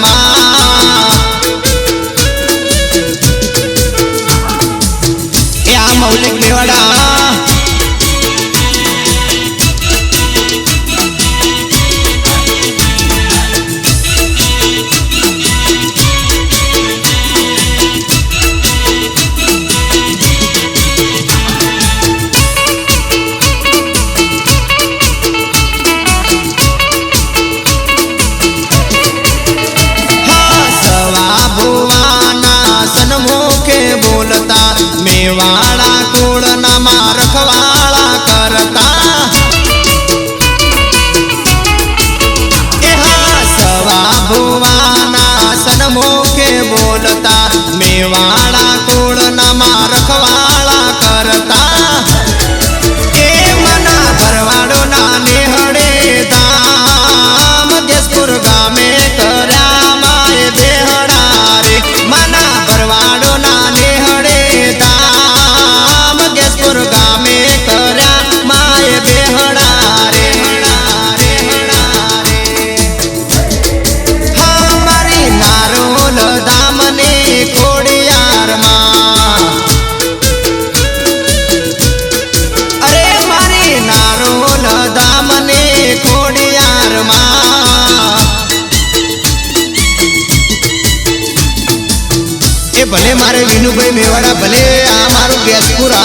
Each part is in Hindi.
માં એ આ મૌલિક મેવાડા मेवाड़ा कुळना मां रखवाड़ा करता सवा भुवाना सन्मुखे बोलता मेवाड़ा कुळना मां रखवाड़ा करता ए मना भरवाड़ो ना नेहड़े धाम देशपुर गामे कर्या माए बेहड़ा रे मना भरवाड़ो ना नेहड़े गामे कर्या माए बेहड़ा रे हमारी नारोल दामने खोड़ियार मां अरे मारी नारोल दामने खोड़ियार मां ए भले मारे विनु भाई मेवाड़ा भले आ मारू गैसपुरा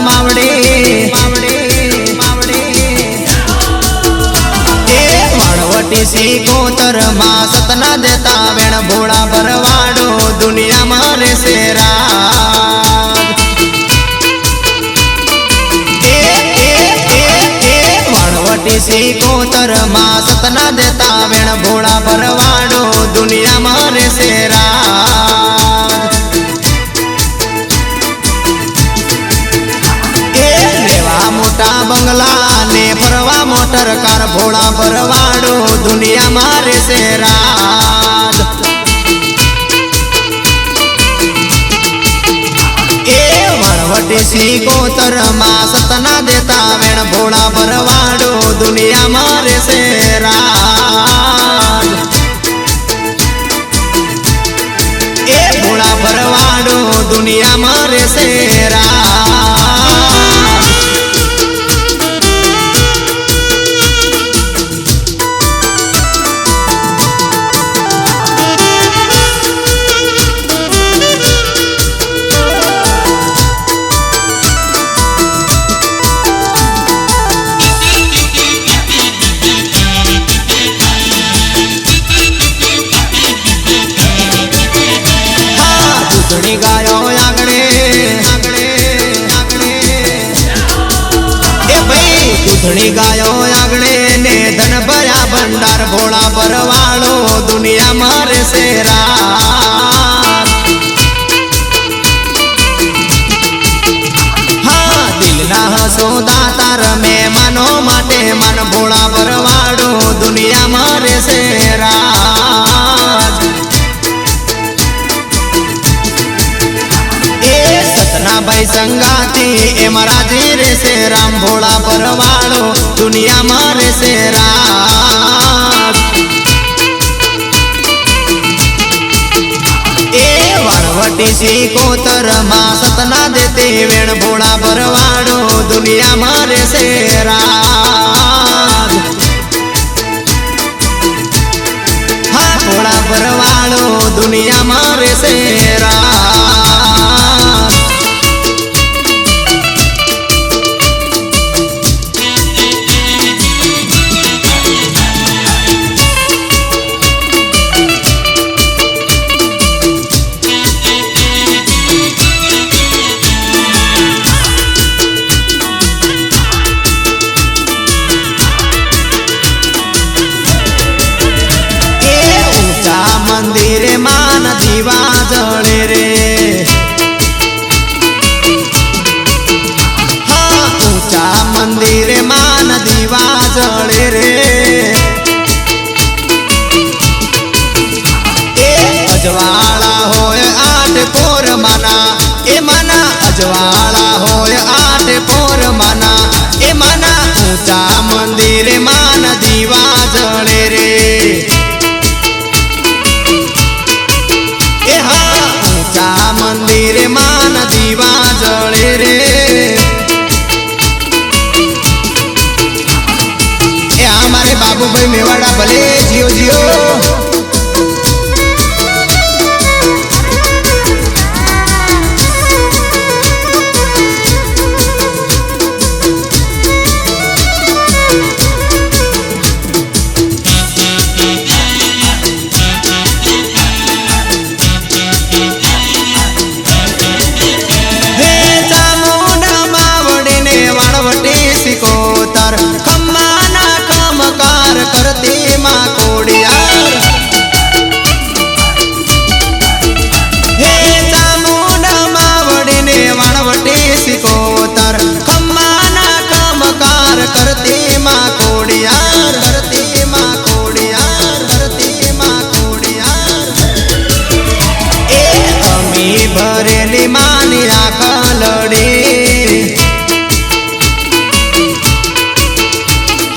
मावड़े मावड़े मावड़े ए मणवटी सी कोतर मां सतना देता वेण भोड़ा भरवाड़ो दुनिया मारे सेरा मणवटी सी कोतर मां सतना देता वेण भोड़ा भरवाड़ो दुनिया मारे सेरा मोटा बंगला ने फरवा मोटर कार भोड़ा भरवाड़ो दुनिया मारे से राज ए वड़वटी सी कोतर मां सतना देता वेण भोड़ा भरवाड़ो दुनिया मारे से राज ए भोड़ा भरवाड़ो दुनिया मारे से राज गायो आंगणे आंगणे आंगणे ए भाई दूधड़ी गायो आंगणे ने धन भया भंडार भोड़ा भरवाड़ो दुनिया मारे से रात हाँ दिल ना हसो दातार में मनो माटे मन भोड़ा भरवाड़ो दुनिया मारे से रात भाई संगाती ए महाराजी रे से राम भोड़ा भरवाड़ो दुनिया मारे से रात ए वड़वटी सी कोतर मां सतना देते वेण भोड़ा भरवाड़ो दुनिया मारे से रात हाँ भोड़ा भरवाड़ो दुनिया मारे से रात मंदिर मान दीवा जड़े रे મંદિરે માન દીવા જળે રે એ અજવાળા હોય આઠ પોર માના એ માના અજવાળા હોય આઠ પોર માના એ માના ઊંચા મંદિરે માન દીવા જળે રે એ હા ઊંચા મંદિરે માન દીવા જળે રે એ અમારે બાબુભાઈ મેવાડા ભલે જીઓ જીઓ ભરેલી માની આંખ લડી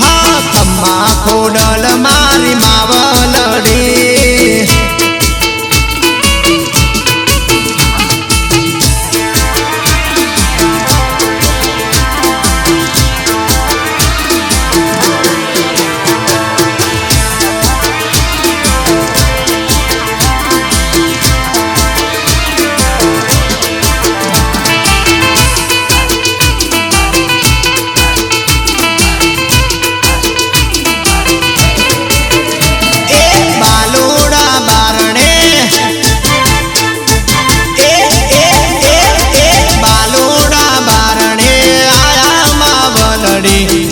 હા ખમ્મા ખોડલ મારી માવલડી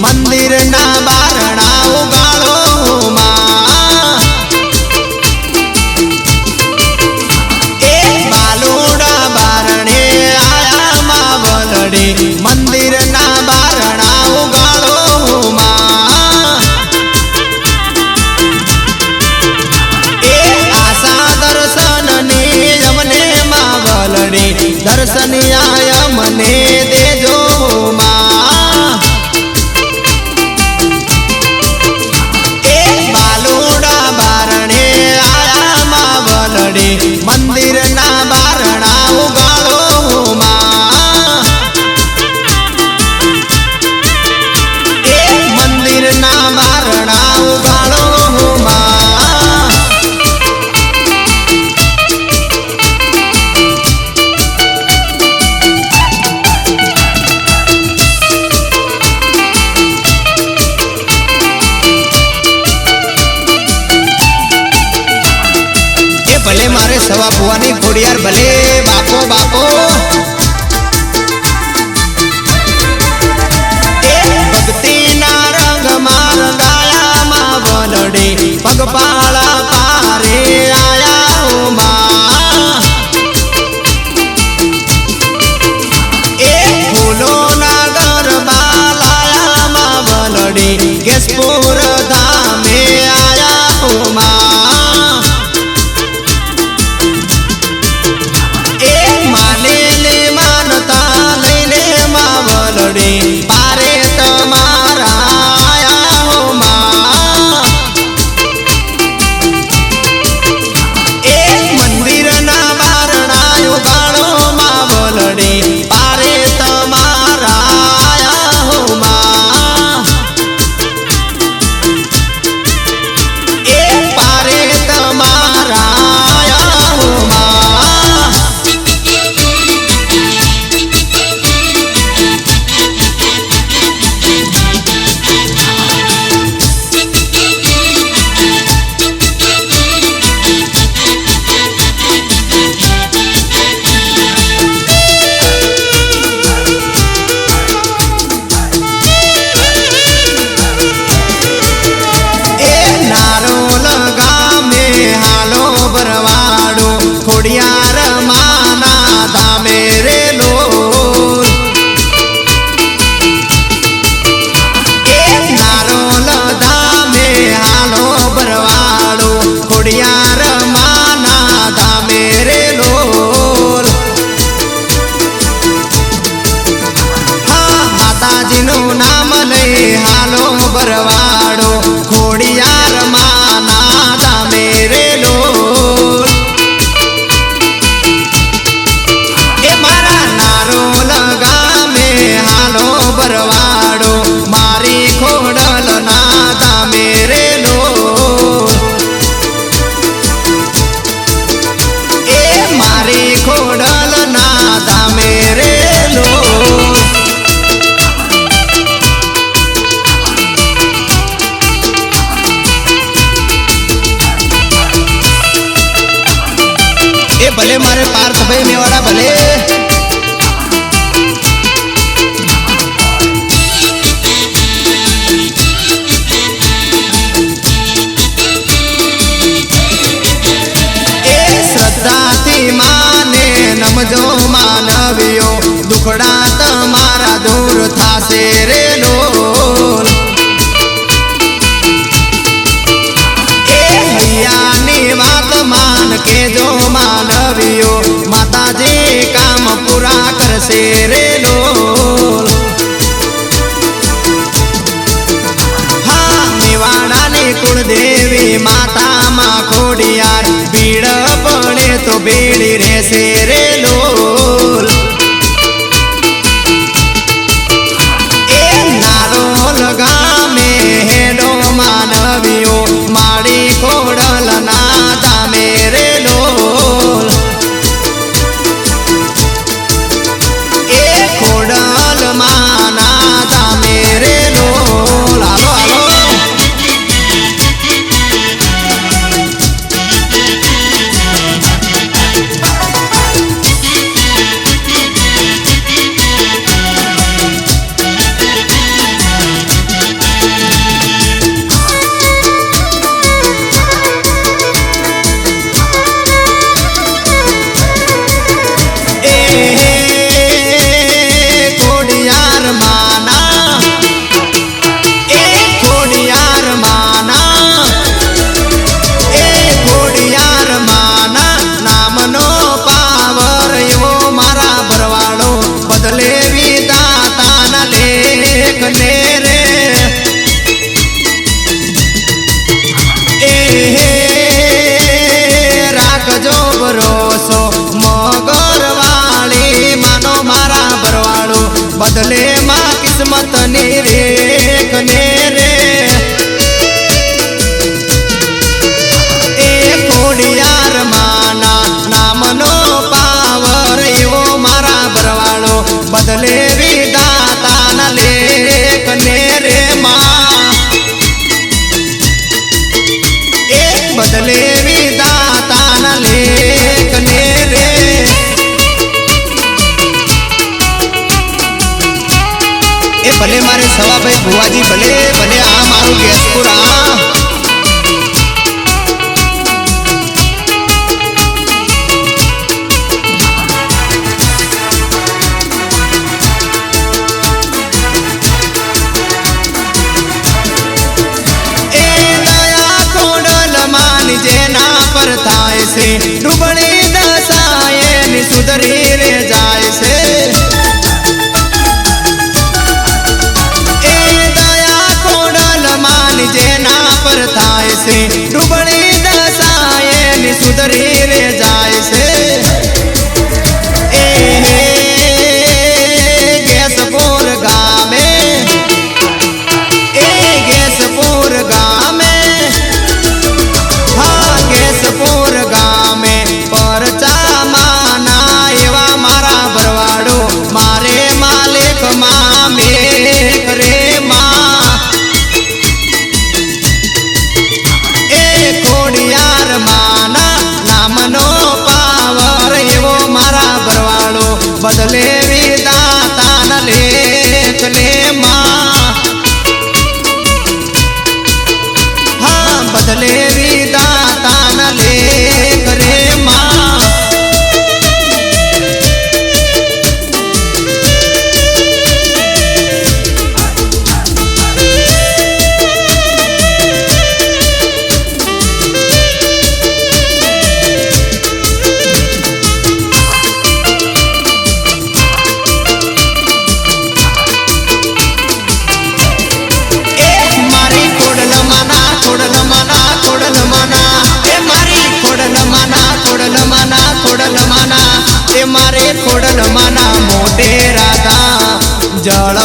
મંદિરના બારણા ઉગાડો માં એ બાલુડા બારણે આયા માવલડી મંદિરના બારણા ઉગાડો માં એ આશા દર્શનની અમને માવલડી દર્શનિયા મને દેજો માં મંદિરના બારણા ઉગાડો માં એ મંદિરના બારણા ઉગાડો માં ભલે મારે સવા ભુવાની ખોડિયાર ભલે બાપો બાપો એ ભક્તિના રંગ માં રંગાયા માવલડી પગપાળા પારે આયા માં એ ફૂલોના ગરબા લાયા માવલડી કેશપુર ધામે આયા માં પારે તમારા આયા માં એ મંદિરના બારણા ઉગાડો માવલડી પારે તમારા આયા માં માતાજીનું નામ લઈ હાલો બરવાડો ખોડિયાર માના ધામે રે લોલ એ મારા નારોલ ગામે હાલો બરવાડો મારી ખોડલ ના ધામે રે લોલ એ મારી ખોડલ ના ધામે રે લોલ भले मारे पार्थ भाई मेवाड़ा भले ए श्रद्धा थी माने नमजो मानवियो दुखड़ा तमारा दूर थासे रे लोल ए हैयानी बात मान के जो मानवियो माताजी काम पूरा करसे रे लोल हाँ मेवाड़ा ने कुलदेवी माता माँ खोडियार भीड़ पड़े तो बेड़ी रहसे रे लोल ए नारोल गामे हेडो मानवियो माड़ी खोडल ना धामे रे लोल ए खोडल माना धामे रे लोल हालो हालो बदले माँ किस्मत ने रेख ने रे ए खोडियार माना नाम नो पावर एवो मारा बरवाड़ो बदले विदाता न लेख ने रे माँ ए बदले विदाता न लेख ने रे ए भले मारे सवा भाई बुआजी भले भले आ मारू गैसपुर आ ए दया खोडल मानी जेना पर थाय से डूबड़ी दसाए नि सुधरी रे जाय से जेना पर थाय से डूबड़ी दसाए नि सुधरी रे जाय से ए गैसपुर गामे ए गैसपुर गामे हाँ गैसपुर गामे परचा माना एवा मारा मारे खोडल माना मोटे राधा जळ